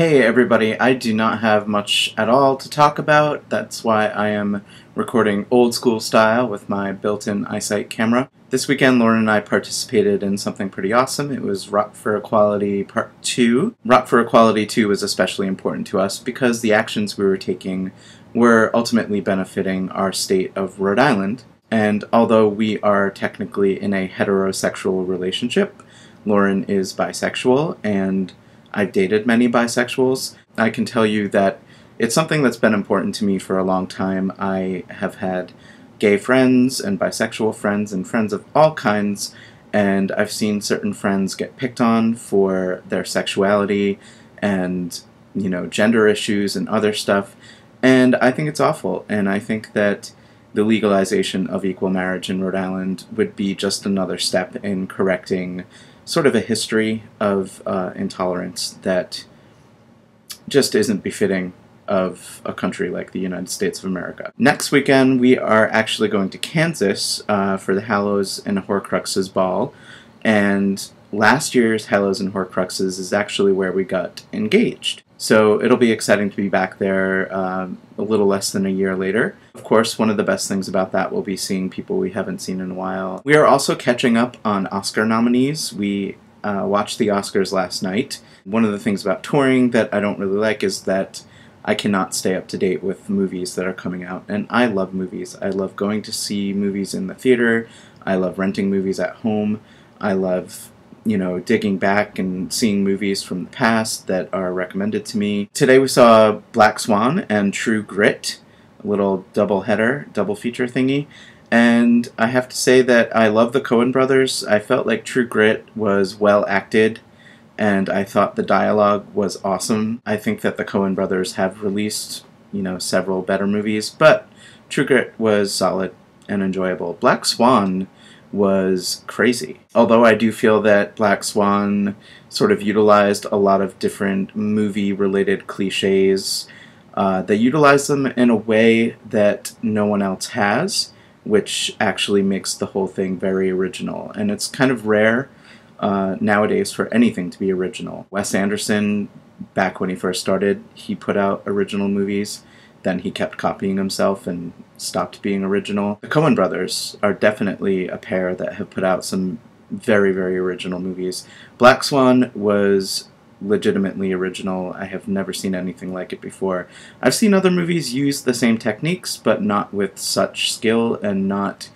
Hey everybody, I do not have much at all to talk about. That's why I am recording old school style with my built-in iSight camera. This weekend Lauren and I participated in something pretty awesome. It was Rock for Equality Part 2. Rock for Equality 2 was especially important to us because the actions we were taking were ultimately benefiting our state of Rhode Island. And although we are technically in a heterosexual relationship, Lauren is bisexual, and I've dated many bisexuals. I can tell you that it's something that's been important to me for a long time. I have had gay friends and bisexual friends and friends of all kinds, and I've seen certain friends get picked on for their sexuality and, gender issues and other stuff, and I think it's awful, and I think that the legalization of equal marriage in Rhode Island would be just another step in correcting sort of a history of intolerance that just isn't befitting of a country like the United States of America. Next weekend we are actually going to Kansas for the Hallows and Horcruxes ball, and last year's Hallows and Horcruxes is actually where we got engaged. So it'll be exciting to be back there a little less than a year later. Of course, one of the best things about that will be seeing people we haven't seen in a while. We are also catching up on Oscar nominees. We watched the Oscars last night. One of the things about touring that I don't really like is that I cannot stay up to date with movies that are coming out. And I love movies. I love going to see movies in the theater. I love renting movies at home. I love digging back and seeing movies from the past that are recommended to me. Today we saw Black Swan and True Grit, a little double feature thingy, and I have to say that I love the Coen brothers. I felt like True Grit was well acted, and I thought the dialogue was awesome. I think that the Coen brothers have released, several better movies, but True Grit was solid and enjoyable. Black Swan was crazy. Although I do feel that Black Swan sort of utilized a lot of different movie-related cliches. They utilized them in a way that no one else has, which actually makes the whole thing very original. And it's kind of rare nowadays for anything to be original. Wes Anderson, back when he first started, he put out original movies. Then he kept copying himself and stopped being original. The Coen brothers are definitely a pair that have put out some very, very original movies. Black Swan was legitimately original. I have never seen anything like it before. I've seen other movies use the same techniques, but not with such skill and not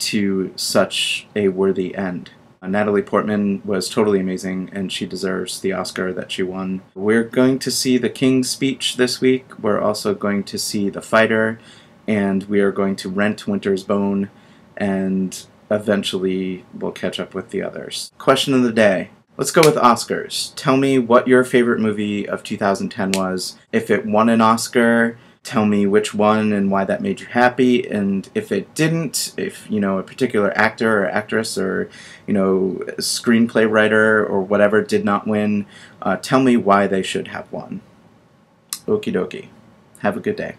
to such a worthy end. Natalie Portman was totally amazing, and she deserves the Oscar that she won. We're going to see The King's Speech this week. We're also going to see The Fighter, and we are going to rent Winter's Bone, and eventually we'll catch up with the others. Question of the day. Let's go with Oscars. Tell me what your favorite movie of 2010 was. If it won an Oscar, tell me which one and why that made you happy, and if it didn't, if a particular actor or actress or screenplay writer or whatever did not win, tell me why they should have won. Okie dokie. Have a good day.